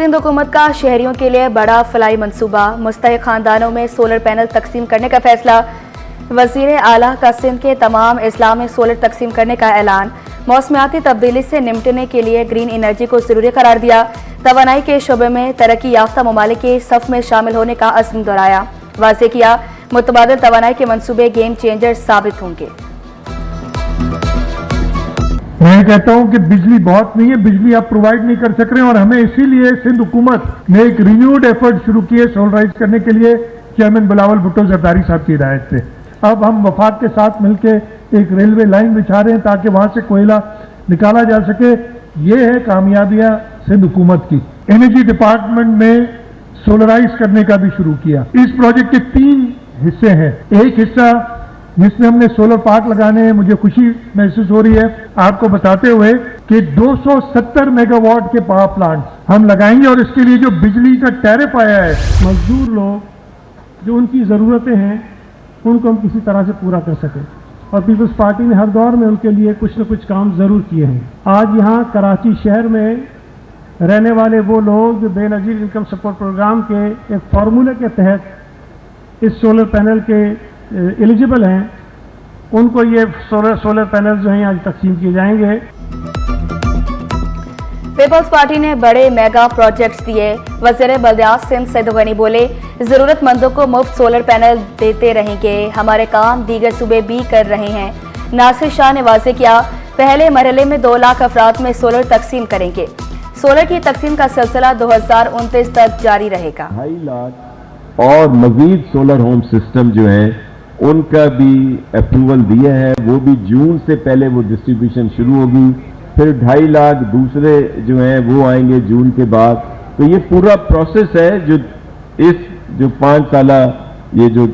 सिंध हुकूमत का शहरियों के लिए बड़ा फलाई मंसूबा, मुस्तहिक खानदानों में सोलर पैनल तकसीम करने का फैसला। वजीर आला का सिंध के तमाम अजला में सोलर तकसीम करने का ऐलान। मौसमियाती तब्दीली से निपटने के लिए ग्रीन एनर्जी को जरूरी करार दिया। तवानाई के शोबे में तरक्की याफ्ता ममालिक के सफ में शामिल होने का अज़्म दोहराया। वाज़ेह किया, मुतबादिल तवानाई के मंसूबे गेम चेंजर साबित होंगे। मैं कहता हूं कि बिजली बहुत नहीं है, बिजली आप प्रोवाइड नहीं कर सक रहे हैं और हमें इसीलिए सिंध हुकूमत ने एक रिन्यूड एफर्ट शुरू किए सोलराइज करने के लिए चेयरमैन बिलावल भुट्टो जरदारी साहब की हिदायत से। अब हम वफाक के साथ मिलकर एक रेलवे लाइन बिछा रहे हैं ताकि वहां से कोयला निकाला जा सके। ये है कामयाबियां सिंध हुकूमत की। एनर्जी डिपार्टमेंट में सोलराइज करने का भी शुरू किया। इस प्रोजेक्ट के 3 हिस्से हैं। एक हिस्सा जिसमें हमने सोलर पार्क लगाने हैं, मुझे खुशी महसूस हो रही है आपको बताते हुए कि 270 मेगावाट के पावर प्लांट हम लगाएंगे और इसके लिए जो बिजली का टैरिफ आया है, मजदूर लोग जो उनकी ज़रूरतें हैं उनको हम किसी तरह से पूरा कर सकें। और पीपल्स पार्टी ने हर दौर में उनके लिए कुछ न कुछ काम ज़रूर किए हैं। आज यहाँ कराची शहर में रहने वाले वो लोग जो बेनज़ीर इनकम सपोर्ट प्रोग्राम के एक फार्मूले के तहत इस सोलर पैनल के एलिजिबल हैं, उनको ये सोलर पैनल जो हैं आज तकसीम किए जाएंगे। पीपल्स पार्टी ने बड़े मेगा प्रोजेक्ट्स दिए। वज़ीर बल्दियात सिंध सैयद गनी बोले, जरूरतमंदों को मुफ्त सोलर पैनल देते रहेंगे, हमारे काम दीगर सूबे भी कर रहे हैं। नासिर शाह ने वाज़ेह किया, पहले मरहले में 2 लाख अफराद में सोलर तकसीम करेंगे। सोलर की तकसीम का सिलसिला 2029 तक जारी रहेगा। 2.5 लाख और मजीद सोलर होम सिस्टम जो है उनका भी अप्रूवल दिया है, वो भी जून से पहले वो डिस्ट्रीब्यूशन शुरू होगी। फिर 2.5 लाख दूसरे जो हैं वो आएंगे जून के बाद। तो ये पूरा प्रोसेस है जो 5 साला ये जो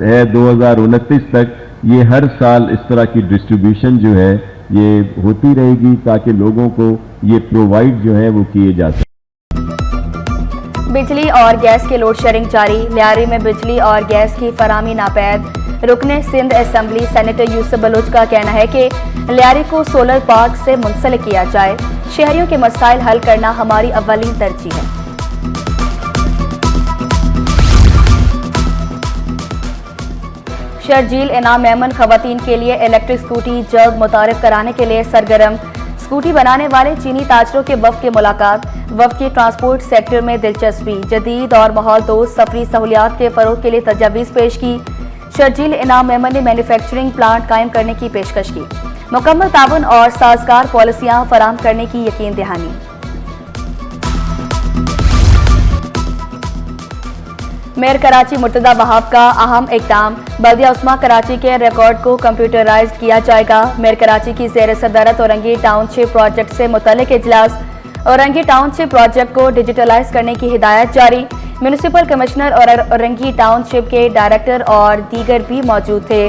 है 2029 तक ये हर साल इस तरह की डिस्ट्रीब्यूशन जो है ये होती रहेगी ताकि लोगों को ये प्रोवाइड जो है वो किए जा सकें। बिजली और गैस की लोड शेडिंग जारी। लियारी में बिजली और गैस की फराहमी नापैद। रुकने सिंध असेंबली सेनेटर यूसुफ बलोच का कहना है कि लियारी को सोलर पार्क से मुंसलिक किया जाए। शहरियों के मसाइल हल करना हमारी अव्वलीन तरजीह है। शर्जील इनाम मेमन खवातीन के लिए इलेक्ट्रिक स्कूटी जल्द मुतारिफ कराने के लिए सरगर्म। स्कूटी बनाने वाले चीनी ताजरों के वफ्द की मुलाकात। वफ्द की ट्रांसपोर्ट सेक्टर में दिलचस्पी, जदीद और माहौल दोस्त सफरी सहूलियात के फरोग के लिए तजावीज़ पेश की। शर्जील इनाम मेमन ने मैन्युफैक्चरिंग प्लांट कायम करने की पेशकश की। मुकम्मल ताउन और साजगार पॉलिसियां फराहम करने की यकीन दहानी। मेयर कराची मुर्तदा वहाब का अहम इक़दाम। बल्दिया उस्मा कराची के रिकॉर्ड को कंप्यूटराइज्ड किया जाएगा। मेयर कराची की ज़ेर सदारत औरंगी टाउनशिप प्रोजेक्ट से मुतल्लिक इजलास। औरंगी टाउनशिप प्रोजेक्ट को डिजिटलाइज करने की हिदायत जारी। म्यूनिसिपल कमिश्नर और औरंगी टाउनशिप के डायरेक्टर और दीगर भी मौजूद थे।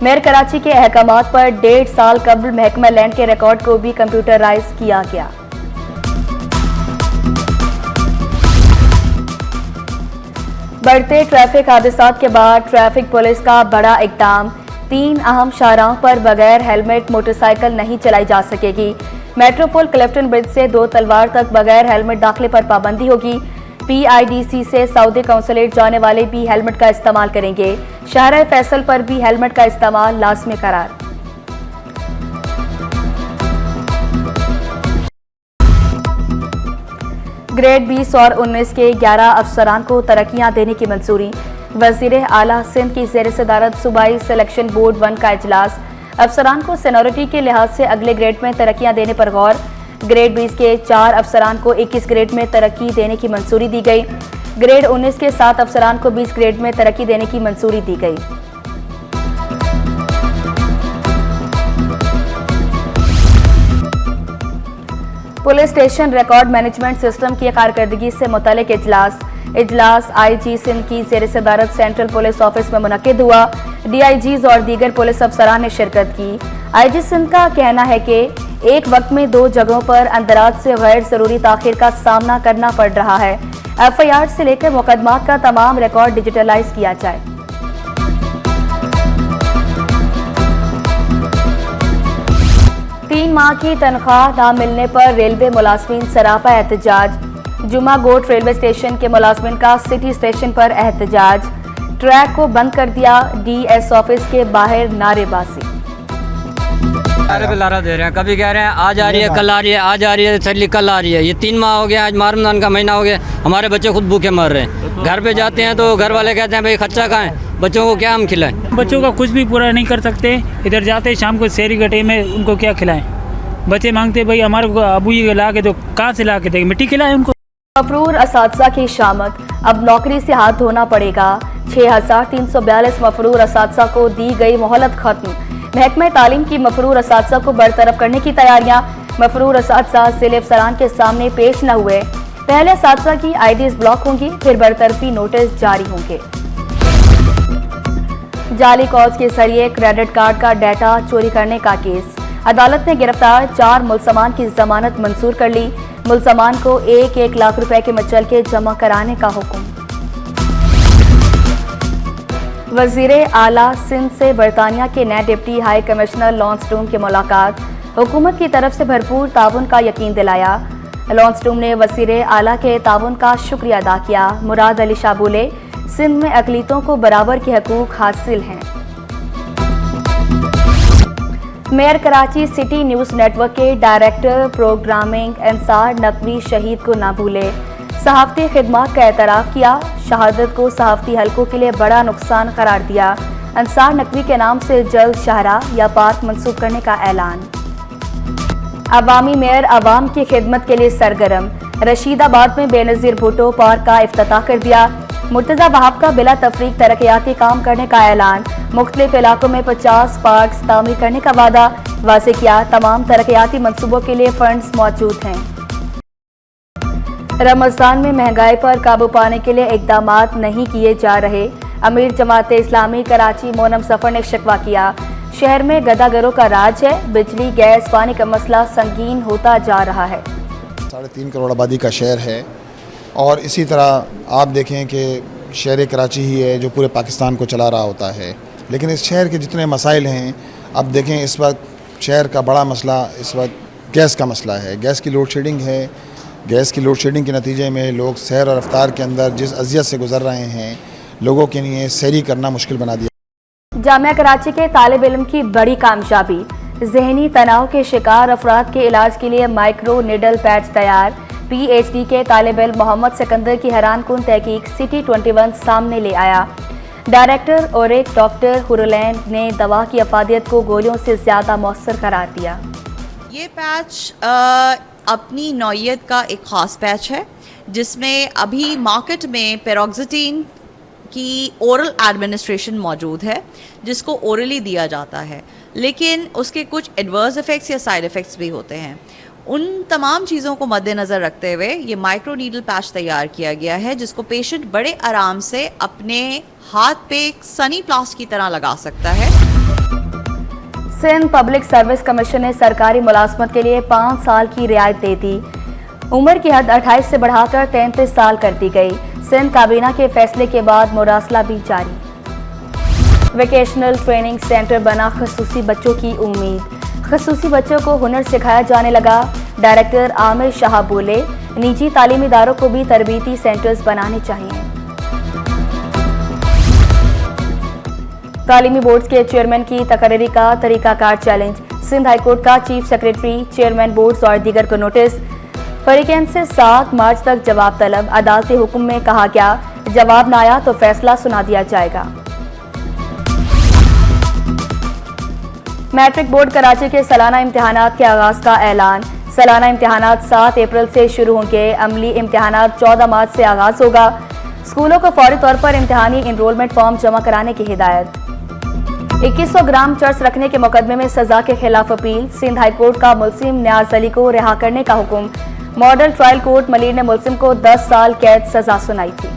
मेयर कराची के अहकामात पर 1.5 साल कबल महकमा लैंड के रिकॉर्ड को भी कंप्यूटराइज किया गया। बढ़ते ट्रैफिक हादसात के बाद ट्रैफिक पुलिस का बड़ा इक़दाम। 3 अहम शाहराहों पर बगैर हेलमेट मोटरसाइकिल नहीं चलाई जा सकेगी। मेट्रोपोल क्लिफ्टन ब्रिज से 2 तलवार तक बगैर हेलमेट दाखिले पर पाबंदी होगी। PIDC से सऊदी काउंसलेट जाने वाले भी हेलमेट का इस्तेमाल करेंगे। शहर फैसल पर भी हेलमेट का इस्तेमाल लाजमी करार। ग्रेड 20 और 19 के 11 अफसरान को तरक्कियां देने की मंजूरी। वजीर आला सिंध की ज़ेर सदारत सूबाई सिलेक्शन बोर्ड 1 का इजलास। अफसरान को सीनियरिटी के लिहाज से अगले ग्रेड में तरक्कियां देने पर गौर। ग्रेड 20 के 4 अफसरान को 21 ग्रेड में तरक्की देने की मंजूरी दी गई। ग्रेड 19 के 7 अफसरान को 20 ग्रेड में तरक्की देने की मंजूरी दी गई। Police station record management system की कारकर्दगी से मुतल्लिक इजलास IG सिंध की ज़ेर सदारत सेंट्रल पुलिस ऑफिस में मुनक्किद हुआ। DIGs और दीगर पुलिस अफसरान ने शिरकत की। IG सिंध का कहना है कि एक वक्त में 2 जगहों पर अंदराज से गैर जरूरी ताखिर का सामना करना पड़ रहा है। FIR से लेकर मुकदमात का तमाम रिकॉर्ड डिजिटलाइज किया जाए। 3 माह की तनख्वाह न मिलने पर रेलवे मुलाजमीन सरापा एहतजाज। जुमा गोट रेलवे स्टेशन के मुलाजमिन का सिटी स्टेशन पर एहतजाज, ट्रैक को बंद कर दिया, डीएस ऑफिस के बाहर नारेबाजी। लारा पे लारा दे रहे हैं, कभी कह रहे हैं आज आ रही है, कल आ रही है, आज आ रही है, चली कल आ रही है। ये 3 माह हो गया, आज रमजान का महीना हो गया, हमारे बच्चे खुद भूखे मर रहे हैं। घर पे जाते हैं तो घर वाले कहते हैं भाई खर्चा कहाँ है, बच्चों को क्या हम खिलाएं। बच्चों का कुछ भी पूरा नहीं कर सकते, इधर जाते शाम को शहरी गटे में उनको क्या खिलाएं। बच्चे मांगते भाई हमारे को अबू ये ला के दो, कहाँ से ला के देंगे, मिट्टी खिलाएं उनको। मफरूर असातिज़ा की शामत, अब नौकरी से हाथ धोना पड़ेगा। 6342 मफरूर असातिज़ा को दी गई मोहलत खत्म। महकमा तालीम की मफरूर असातिज़ा को बरतरफ करने की तैयारियां। मफरूर असातिज़ा जिले अफसरान के सामने पेश न हुए। पहले असातिज़ा की आईडीज ब्लॉक होंगी, फिर बरतरफी नोटिस जारी होंगे। जाली कॉल्स के जरिए क्रेडिट कार्ड का डाटा चोरी करने का केस, अदालत ने गिरफ्तार 4 मुलजमान की जमानत मंजूर कर ली। मुलजमान को 1-1 लाख रुपए के मचल के जमा कराने का हुक्म। वजीरे आला सिंध से बरतानिया के नए डिप्टी हाई कमिश्नर लॉन्सटूम की मुलाकात, हुकूमत की तरफ से भरपूर ताउन का यकीन दिलाया। लॉन्सटूम ने वजीरे आला के ताउन का शुक्रिया अदा किया। मुराद अली शाह बोले, सिंध में अकलीतों को बराबर के हकूक हासिल हैं। Mayor Karachi city news network के डायरेक्टर प्रोग्रामिंग अंसार नकवी शहीद को ना भूले, सहाफ़ती खिदमात का एतराफ़ किया। शहादत को सहाफ़ती हलकों के लिए बड़ा नुकसान करार दिया। अंसार नकवी के नाम से जल्द शाहरा या पार्क मंसूब करने का ऐलान। अवामी मेयर अवाम की खिदमत के लिए सरगर्म, रशीदाबाद में बेनज़ीर भुट्टो पार्क का इफ्तिताह कर दिया। मुर्तज़ा वहाब का बिला तफरीक तरक्याती काम करने का ऐलान। मुख्तलिफ इलाकों में 50 पार्क्स तामीर करने का वादा। वाज़े किया, तमाम तरक्याती मंसूबों के लिए फंड्स मौजूद हैं। रमज़ान में महंगाई पर काबू पाने के लिए इक़दामात नहीं किए जा रहे। अमीर जमात इस्लामी कराची मोनम सफ़र ने शिकवा किया, शहर में गदागरों का राज है, बिजली गैस पानी का मसला संगीन होता जा रहा है। 3.5 करोड़ आबादी का शहर है और इसी तरह आप देखें कि शहर कराची ही है जो पूरे पाकिस्तान को चला रहा होता है। लेकिन इस शहर के जितने मसाइल हैं, अब देखें इस वक्त शहर का बड़ा मसला इस वक्त गैस का मसला है। गैस की लोड शेडिंग है। गैस की लोड शेडिंग के नतीजे में लोग सैर और रफ्तार के अंदर जिस अजियत से गुजर रहे हैं, लोगों के लिए सैरी करना मुश्किल बना दिया। जामिया कराची के तालिब इल्म की बड़ी कामयाबी, जहनी तनाव के शिकार अफराद के इलाज के लिए माइक्रो निडल पैड्स तैयार। PhD के तालिब इल्म मोहम्मद सिकंदर की हैरानकुन तहकीक सिटी 21 सामने ले आया। डायरेक्टर और एक डॉक्टर हुरलैन ने दवा की अफादियत को गोलियों से ज़्यादा मौसर करार दिया। ये पैच अपनी नौइयत का एक ख़ास पैच है जिसमें अभी मार्केट में पेरोक्सिटीन की ओरल एडमिनिस्ट्रेशन मौजूद है, जिसको ओरली दिया जाता है, लेकिन उसके कुछ एडवर्स इफ़ेक्ट्स या साइड इफ़ेक्ट्स भी होते हैं। उन तमाम चीज़ों को मद्देनज़र रखते हुए ये माइक्रो नीडल पैच तैयार किया गया है, जिसको पेशेंट बड़े आराम से अपने हाथ पे एक सनी प्लास्ट की तरह लगा सकता है। सिंध पब्लिक सर्विस कमीशन ने सरकारी मुलाजमत के लिए 5 साल की रियायत दे दी। उम्र की हद 28 से बढ़ाकर 33 साल कर दी गई। सिंध काबीना के फैसले के बाद मुरासला भी जारी। वेकेशनल ट्रेनिंग सेंटर बना खसूसी बच्चों की उम्मीद, खसूसी बच्चों को हुनर सिखाया जाने लगा। डायरेक्टर आमिर शाह बोले, निजी तालीमी इदारों को भी तरबीती सेंटर्स बनाने चाहिए। तालीमी बोर्ड्स के चेयरमैन की तकरीरी का तरीकाकार चैलेंज, सिंध हाईकोर्ट का चीफ सेक्रेटरी, चेयरमैन बोर्ड्स और दीगर को नोटिस। फरीकैन से 7 मार्च तक जवाब तलब, अदालती हुक्म में कहा गया जवाब न आया तो फैसला सुना दिया जाएगा। मैट्रिक बोर्ड कराची के सालाना इम्तिहानात के आगाज का ऐलान। सालाना इम्तिहानात 7 अप्रैल से शुरू होंगे। अमली इम्तिहानात 14 मार्च से आगाज होगा। स्कूलों को फौरी तौर पर इम्तिहानी इनरोलमेंट फॉर्म जमा कराने की हिदायत। 2100 ग्राम चर्च रखने के मुकदमे में सजा के खिलाफ अपील, सिंध हाईकोर्ट का मुलजिम न्याज अली को रिहा करने का हुक्म। मॉडल ट्रायल कोर्ट मलिर ने मुलजिम को 10 साल कैद सजा सुनाई थी।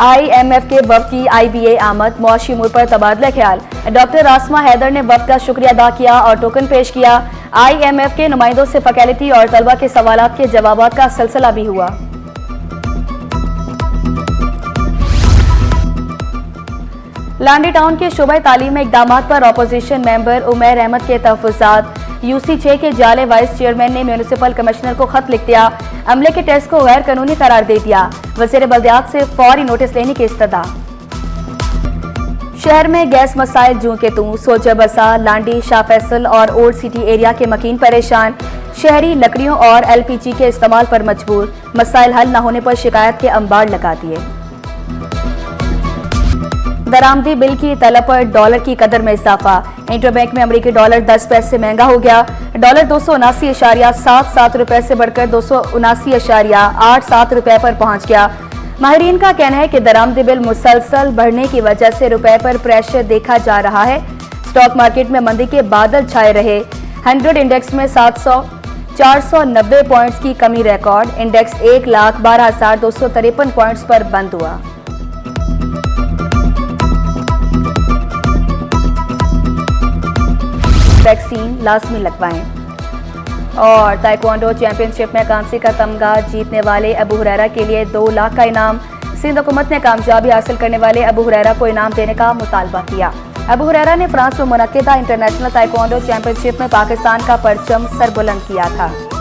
IMF के वफ्द की IBA आमद, मुआशी उमूर पर तबादला ख्याल। डॉक्टर आसमा हैदर ने वफ्द का शुक्रिया अदा किया और टोकन पेश किया। IMF के नुमाइंदों से फैकल्टी और तलबा के सवालात के जवाबात का सिलसिला भी हुआ। लांडी टाउन के शोबा तालीम में इकदामात पर अपोजिशन मेंबर उमैर अहमद के तहफ़्फ़ुज़ात। UC6 के जाले वाइस चेयरमैन ने म्यूनिसिपल कमिश्नर को खत लिख दिया। अमले के टेस्ट को गैर कानूनी करार दे दिया। वज़ीर बल्दियात से फौरी नोटिस लेने की इस्तदा। शहर में गैस मसाइल जूं के तूं, सोजा बसा, लांडी, शाह फैसल और ओल्ड सिटी एरिया के मकीन परेशान। शहरी लकड़ियों और LPG के इस्तेमाल पर मजबूर। मसाइल हल न होने पर शिकायत के अंबार लगा दिए। दरामदी बिल की तलब पर डॉलर की कदर में इजाफा। इंटरबैंक में अमरीकी डॉलर 10 पैसे महंगा हो गया। डॉलर 279.77 रुपए से बढ़कर 279.87 रुपए पर पहुंच गया। माहिरीन का कहना है कि दरामदी बिल मुसलसल बढ़ने की वजह से रुपए पर प्रेशर देखा जा रहा है। स्टॉक मार्केट में मंदी के बादल छाए रहे। 100 इंडेक्स में 490 पॉइंट्स की कमी रिकॉर्ड। इंडेक्स 1,12,253 पॉइंट्स पर बंद हुआ। वैक्सीन लाजमी लगवाएं। और ताइक्वांडो चैंपियनशिप में कांसे का तमगा जीतने वाले अबू हुरैरा के लिए 2 लाख का इनाम। सिंध हुकूमत ने कामयाबी हासिल करने वाले अबू हुरैरा को इनाम देने का मुतालबा किया। अबू हुरैरा ने फ्रांस में मुनक्किदा इंटरनेशनल ताइक्वांडो चैंपियनशिप में पाकिस्तान का परचम सरबुलंद किया था।